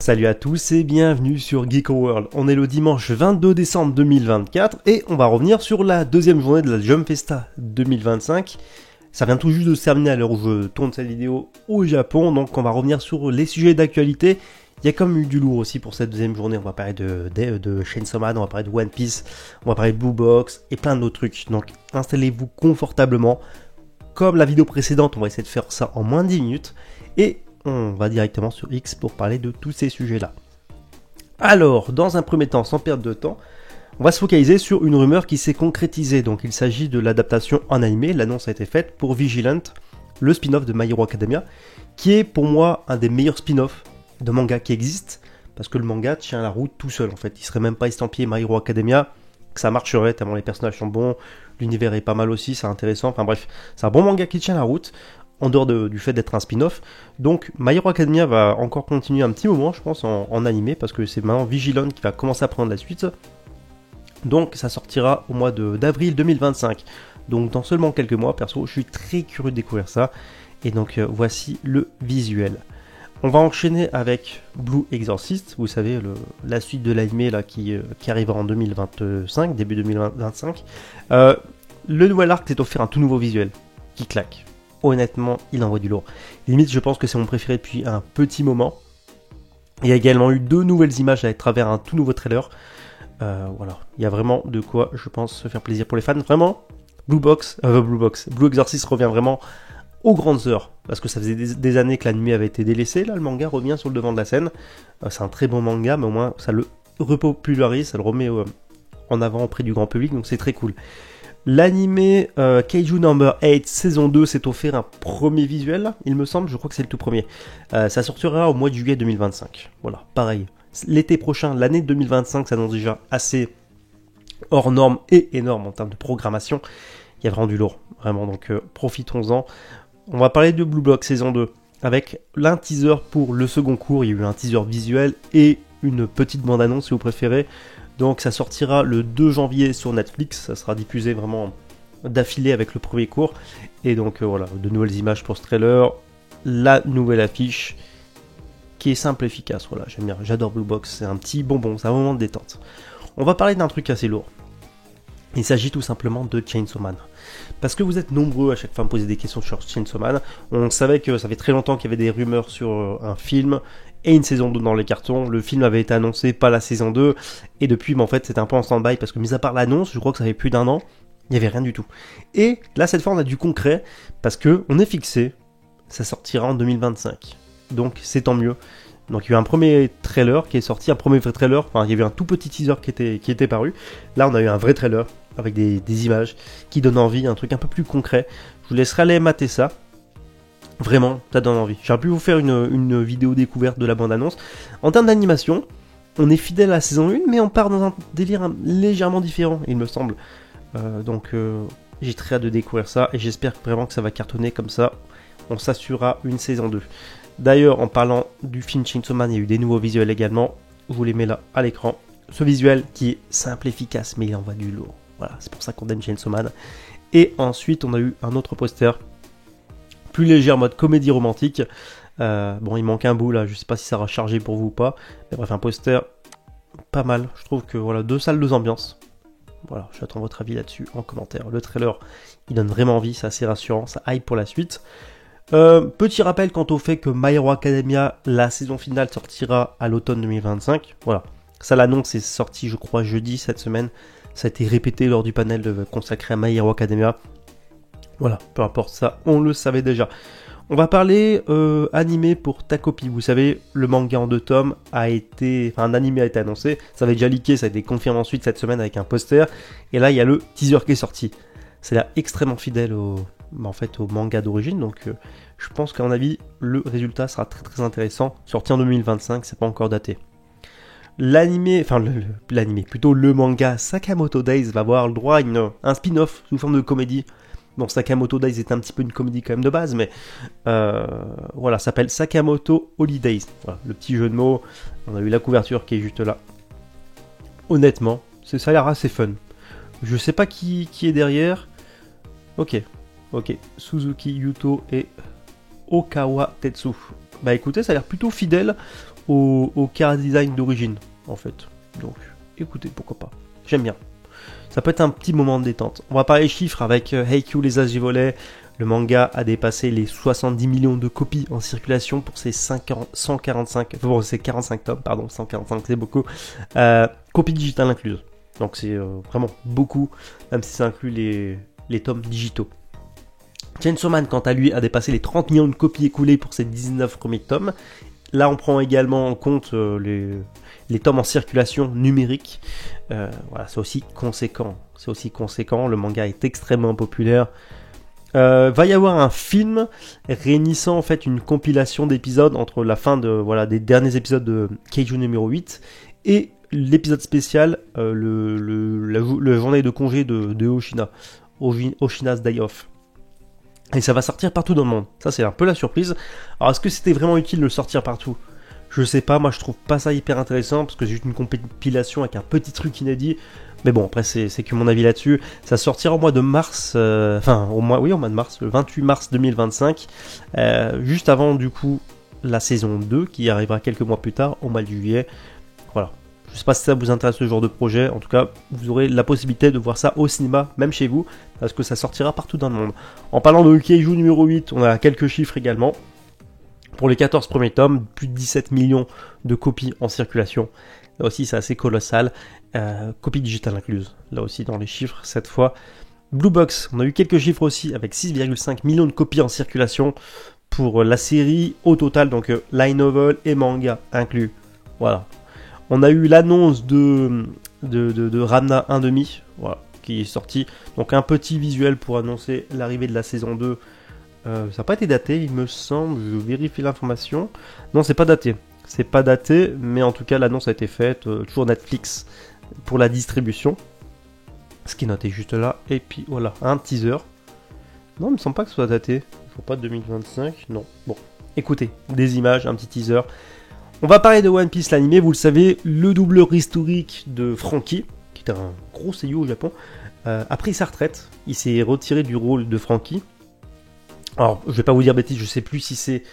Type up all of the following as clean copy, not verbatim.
Salut à tous et bienvenue sur Geeko World. On est le dimanche 22 décembre 2024 et on va revenir sur la deuxième journée de la Jump Festa 2025. Ça vient tout juste de se terminer à l'heure où je tourne cette vidéo au Japon, donc on va revenir sur les sujets d'actualité. Il y a comme eu du lourd aussi pour cette deuxième journée. On va parler de Chainsaw Man, on va parler de One Piece, on va parler de Blue Box et plein d'autres trucs. Donc installez-vous confortablement. Comme la vidéo précédente, on va essayer de faire ça en moins de 10 minutes. Et on va directement sur X pour parler de tous ces sujets-là. Alors, dans un premier temps, sans perdre de temps, on va se focaliser sur une rumeur qui s'est concrétisée. Donc il s'agit de l'adaptation en animé. L'annonce a été faite pour Vigilant, le spin-off de My Hero Academia, qui est pour moi un des meilleurs spin-offs de manga qui existent, parce que le manga tient la route tout seul en fait. Il serait même pas estampillé My Hero Academia, que ça marcherait tellement les personnages sont bons, l'univers est pas mal aussi, c'est intéressant, enfin bref, c'est un bon manga qui tient la route, en dehors du fait d'être un spin-off. Donc My Hero Academia va encore continuer un petit moment, je pense, en animé, parce que c'est maintenant Vigilant qui va commencer à prendre la suite. Donc ça sortira au mois d'avril 2025. Donc dans seulement quelques mois, perso, je suis très curieux de découvrir ça. Et donc voici le visuel. On va enchaîner avec Blue Exorcist, vous savez, la suite de l'anime là qui arrivera en 2025, début 2025. Le nouvel arc s'est offert un tout nouveau visuel qui claque. Honnêtement, il envoie du lourd. Limite, je pense que c'est mon préféré depuis un petit moment. Il y a également eu 2 nouvelles images à travers un tout nouveau trailer. Voilà, il y a vraiment de quoi, je pense, se faire plaisir pour les fans. Vraiment, Blue Exorcist revient vraiment aux grandes heures, parce que ça faisait des années que l'anime avait été délaissé. Là, le manga revient sur le devant de la scène. C'est un très bon manga, mais au moins, ça le repopularise, ça le remet en avant auprès du grand public, donc c'est très cool. L'anime Kaiju Number 8 saison 2 s'est offert un premier visuel, il me semble, je crois que c'est le tout premier. Ça sortira au mois de juillet 2025. Voilà, pareil. L'été prochain, l'année 2025 s'annonce déjà assez hors norme et énorme en termes de programmation. Il y a vraiment du lourd, vraiment, donc profitons-en. On va parler de Blue Block saison 2 avec l'un teaser pour le second cours. Il y a eu un teaser visuel et une petite bande-annonce si vous préférez. Donc ça sortira le 2 janvier sur Netflix, ça sera diffusé vraiment d'affilée avec le premier cours. Et donc voilà, de nouvelles images pour ce trailer, la nouvelle affiche qui est simple et efficace. Voilà, j'aime bien, j'adore Blue Box, c'est un petit bonbon, c'est un moment de détente. On va parler d'un truc assez lourd. Il s'agit tout simplement de Chainsaw Man. Parce que vous êtes nombreux à chaque fois à me poser des questions sur Chainsaw Man. On savait que ça fait très longtemps qu'il y avait des rumeurs sur un film et une saison 2 dans les cartons. Le film avait été annoncé, pas la saison 2. Et depuis, en fait, c'était un peu en stand-by parce que, mis à part l'annonce, je crois que ça fait plus d'1 an, il n'y avait rien du tout. Et là, cette fois, on a du concret parce que on est fixé. Ça sortira en 2025. Donc, c'est tant mieux. Donc il y a eu un premier trailer qui est sorti, un premier vrai trailer, enfin il y avait un tout petit teaser qui était paru. Là on a eu un vrai trailer avec des images qui donnent envie, un truc un peu plus concret. Je vous laisserai aller mater ça. Vraiment, ça donne envie. J'aurais pu vous faire une vidéo découverte de la bande-annonce. En termes d'animation, on est fidèle à la saison 1, mais on part dans un délire légèrement différent, il me semble. Donc j'ai très hâte de découvrir ça et j'espère vraiment que ça va cartonner comme ça. On s'assurera une saison 2. D'ailleurs, en parlant du film Chainsaw Man, il y a eu des nouveaux visuels également. Je vous les mets là à l'écran. Ce visuel qui est simple, efficace, mais il envoie du lourd. Voilà, c'est pour ça qu'on aime Chainsaw Man. Et ensuite, on a eu un autre poster, plus léger en mode comédie romantique. Bon, il manque un bout là, je sais pas si ça sera chargé pour vous ou pas. Mais bref, un poster pas mal. Je trouve que voilà, 2 salles, 2 ambiances. Voilà, j'attends votre avis là-dessus en commentaire. Le trailer, il donne vraiment envie, c'est assez rassurant, ça hype pour la suite. Petit rappel quant au fait que My Hero Academia, la saison finale sortira à l'automne 2025. Voilà, ça l'annonce est sorti je crois jeudi cette semaine. Ça a été répété lors du panel consacré à My Hero Academia. Voilà, peu importe ça, on le savait déjà. On va parler animé pour Takopi. Vous savez, le manga en 2 tomes un animé a été annoncé. Ça avait déjà leaké, ça a été confirmé ensuite cette semaine avec un poster. Et là, il y a le teaser qui est sorti. C'est là extrêmement fidèle au manga d'origine, donc je pense qu'à mon avis le résultat sera très très intéressant. Sorti en 2025, c'est pas encore daté. Plutôt le manga Sakamoto Days va avoir le droit à un spin-off sous forme de comédie. Bon, Sakamoto Days est un petit peu une comédie quand même de base, mais voilà, ça s'appelle Sakamoto Holidays. Voilà, le petit jeu de mots. On a eu la couverture qui est juste là. Honnêtement, ça a l'air assez fun. Je sais pas qui est derrière. Ok, Suzuki Yuto et Okawa Tetsu. Bah écoutez, ça a l'air plutôt fidèle au car design d'origine, en fait. Donc, écoutez, pourquoi pas. J'aime bien. Ça peut être un petit moment de détente. On va parler chiffres avec Haikyuu les As du Volet. Le manga a dépassé les 70 millions de copies en circulation pour ses 145... Bon, c'est 45 tomes, pardon, 145 c'est beaucoup. Copies digitales incluses. Donc c'est vraiment beaucoup, même si ça inclut les tomes digitaux. Chainsaw Man, quant à lui, a dépassé les 30 millions de copies écoulées pour ses 19 premiers tomes. Là, on prend également en compte les tomes en circulation numérique. Voilà, c'est aussi conséquent. Le manga est extrêmement populaire. Va y avoir un film réunissant en fait une compilation d'épisodes entre la fin des derniers épisodes de Keiju numéro 8 et l'épisode spécial, la journée de congé de Oshina, Oshina's Day Off. Et ça va sortir partout dans le monde. Ça, c'est un peu la surprise. Alors, est-ce que c'était vraiment utile de le sortir partout ? Je sais pas, moi je trouve pas ça hyper intéressant parce que c'est juste une compilation avec un petit truc inédit. Mais bon, après, c'est que mon avis là-dessus. Ça sortira au mois de mars, au mois de mars, le 28 mars 2025. Juste avant, du coup, la saison 2 qui arrivera quelques mois plus tard, au mois de juillet. Voilà. Je sais pas si ça vous intéresse ce genre de projet. En tout cas, vous aurez la possibilité de voir ça au cinéma, même chez vous, parce que ça sortira partout dans le monde. En parlant de Keiju numéro 8, on a quelques chiffres également. Pour les 14 premiers tomes, plus de 17 millions de copies en circulation. Là aussi, c'est assez colossal. Copies digitales incluses. Là aussi, dans les chiffres, cette fois. Blue Box, on a eu quelques chiffres aussi, avec 6,5 millions de copies en circulation pour la série au total, donc light novel et manga inclus. Voilà. On a eu l'annonce de Ranma 1,5, voilà, qui est sorti. Donc un petit visuel pour annoncer l'arrivée de la saison 2. Ça n'a pas été daté, il me semble. Je vérifie l'information. Non, c'est pas daté. C'est pas daté, mais en tout cas, l'annonce a été faite. Toujours Netflix pour la distribution. Ce qui est noté juste là. Et puis voilà, un teaser. Non, il me semble pas que ce soit daté. Il faut pas 2025. Non. Bon, écoutez, des images, un petit teaser. On va parler de One Piece l'animé, vous le savez, le doubleur historique de Franky, qui est un gros seiyuu au Japon, a pris sa retraite. Il s'est retiré du rôle de Franky. Alors, je vais pas vous dire bêtise, je sais plus si c'est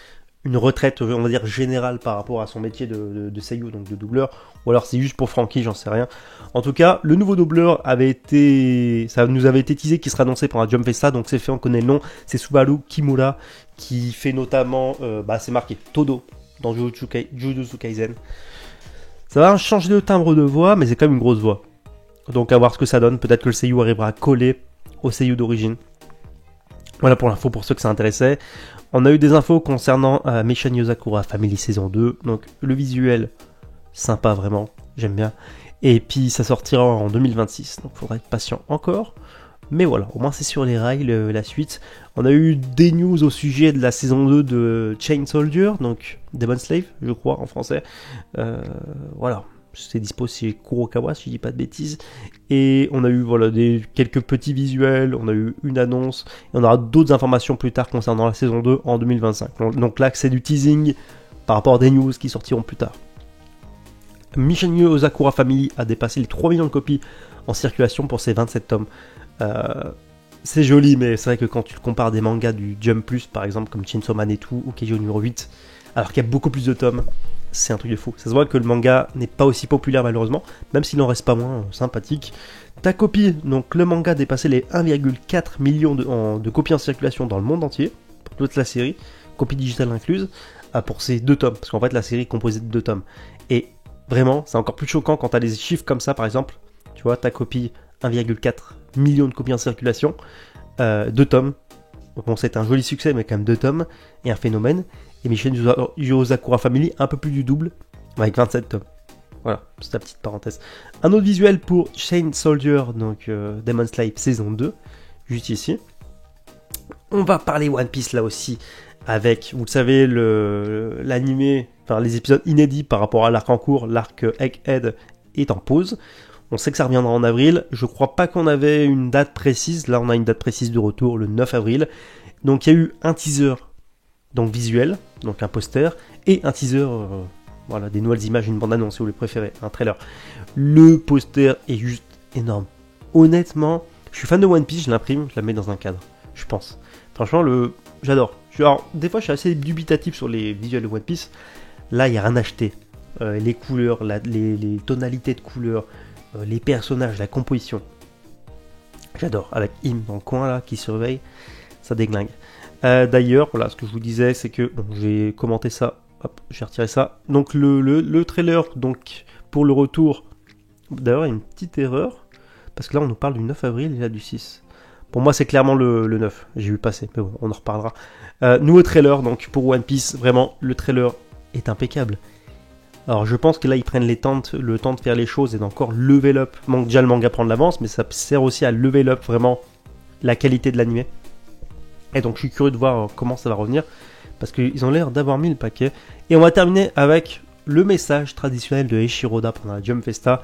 une retraite, on va dire, générale par rapport à son métier de seiyuu, donc de doubleur, ou alors c'est juste pour Franky, j'en sais rien. En tout cas, le nouveau doubleur ça nous avait été teasé qu'il sera annoncé pendant la Jump Festa, donc c'est fait, on connaît le nom, c'est Subaru Kimura, qui fait notamment, c'est marqué Todo dans Jujutsu Kaisen. Ça va changer de timbre de voix, mais c'est quand même une grosse voix. Donc à voir ce que ça donne, peut-être que le seiyuu arrivera à coller au seiyuu d'origine. Voilà pour l'info pour ceux que ça intéressait. On a eu des infos concernant Mission Yozakura Family saison 2. Donc le visuel, sympa vraiment, j'aime bien. Et puis ça sortira en 2026, donc il faudra être patient encore. Mais voilà, au moins c'est sur les rails la suite. On a eu des news au sujet de la saison 2 de Chain Soldier, donc Demon Slave, je crois en français. Voilà, c'est dispo chez Kurokawa si je dis pas de bêtises. Et on a eu quelques petits visuels, on a eu une annonce, et on aura d'autres informations plus tard concernant la saison 2 en 2025. Donc là c'est du teasing par rapport à des news qui sortiront plus tard. Mission Yozakura Family a dépassé les 3 millions de copies en circulation pour ses 27 tomes. C'est joli, mais c'est vrai que quand tu compares des mangas du Jump Plus, par exemple, comme Chainsaw Man et tout, ou Keiju numéro 8, alors qu'il y a beaucoup plus de tomes, c'est un truc de fou. Ça se voit que le manga n'est pas aussi populaire, malheureusement, même s'il n'en reste pas moins sympathique. Ta copie, donc le manga a dépassé les 1,4 million de copies en circulation dans le monde entier, pour toute la série, copie digitale incluse, pour ces 2 tomes, parce qu'en fait la série est composée de 2 tomes. Et vraiment, c'est encore plus choquant quand tu as des chiffres comme ça, par exemple, tu vois, ta copie 1,4 million de copies en circulation, 2 tomes. Bon, c'est un joli succès, mais quand même 2 tomes, et un phénomène. Et Mission Yozakura Family, un peu plus du double, avec 27 tomes. Voilà, c'est la petite parenthèse. Un autre visuel pour Chain Soldier, donc Demon Slave saison 2, juste ici. On va parler One Piece là aussi, avec, vous le savez, l'animé, enfin les épisodes inédits par rapport à l'arc en cours, l'arc Egghead est en pause. On sait que ça reviendra en avril. Je crois pas qu'on avait une date précise. Là, on a une date précise de retour, le 9 avril. Donc, il y a eu un teaser, donc visuel, donc un poster, et un teaser, des nouvelles images, une bande-annonce, si vous les préférez, un trailer. Le poster est juste énorme. Honnêtement, je suis fan de One Piece, je l'imprime, je la mets dans un cadre, je pense. Franchement, j'adore. Alors, des fois, je suis assez dubitatif sur les visuels de One Piece. Là, il n'y a rien à acheter. les couleurs, les tonalités de couleurs, les personnages, la composition. J'adore, avec Im dans le coin là qui surveille, ça déglingue. D'ailleurs, voilà, ce que je vous disais, c'est que bon, j'ai commenté ça, hop, j'ai retiré ça. Donc le trailer, donc pour le retour, d'ailleurs il y a une petite erreur, parce que là on nous parle du 9 avril et là du 6. Pour moi c'est clairement le 9, j'ai vu passer, mais bon, on en reparlera. Nouveau trailer donc pour One Piece, vraiment le trailer est impeccable. Alors je pense que là ils prennent le temps de faire les choses et d'encore level up. Bon, déjà le manga prend de l'avance, mais ça sert aussi à level up vraiment la qualité de l'animé. Et donc je suis curieux de voir comment ça va revenir, parce qu'ils ont l'air d'avoir mis le paquet. Et on va terminer avec le message traditionnel de Eiichiro pendant la Jump Festa.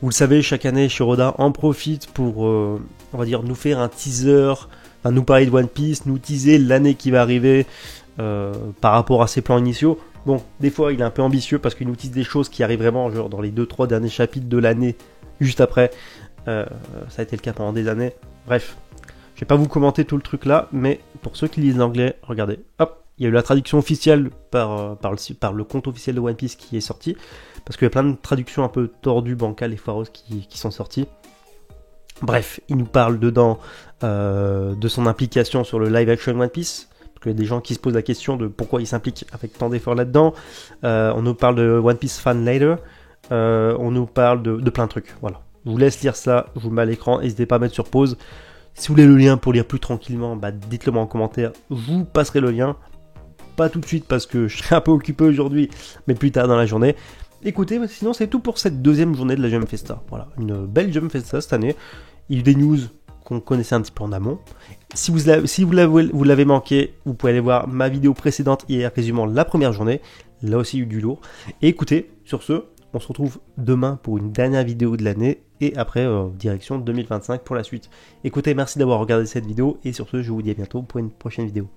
Vous le savez, chaque année Eiichiro en profite pour, on va dire, nous faire un teaser, enfin, nous parler de One Piece, nous teaser l'année qui va arriver par rapport à ses plans initiaux. Bon, des fois il est un peu ambitieux parce qu'il nous tease des choses qui arrivent vraiment genre dans les 2-3 derniers chapitres de l'année, juste après. Ça a été le cas pendant des années. Bref, je vais pas vous commenter tout le truc là, mais pour ceux qui lisent l'anglais, regardez, hop, il y a eu la traduction officielle par le compte officiel de One Piece qui est sorti, parce qu'il y a plein de traductions un peu tordues, bancales et foireuses qui sont sorties. Bref, il nous parle dedans de son implication sur le live action One Piece. Il y a des gens qui se posent la question de pourquoi il s'implique avec tant d'efforts là-dedans. On nous parle de One Piece Fan Later. On nous parle de plein de trucs. Voilà. Je vous laisse lire ça. Je vous le mets à l'écran. N'hésitez pas à mettre sur pause. Si vous voulez le lien pour lire plus tranquillement, bah dites-le moi en commentaire. Je vous passerai le lien. Pas tout de suite parce que je serai un peu occupé aujourd'hui, mais plus tard dans la journée. Écoutez, sinon c'est tout pour cette deuxième journée de la Jump Festa. Voilà, une belle Jump Festa cette année. Il y a eu des news qu'on connaissait un petit peu en amont. Si vous l'avez manqué, vous pouvez aller voir ma vidéo précédente hier résumant la première journée. Là aussi, il y a eu du lourd. Et écoutez, sur ce, on se retrouve demain pour une dernière vidéo de l'année et après, direction 2025 pour la suite. Écoutez, merci d'avoir regardé cette vidéo et sur ce, je vous dis à bientôt pour une prochaine vidéo.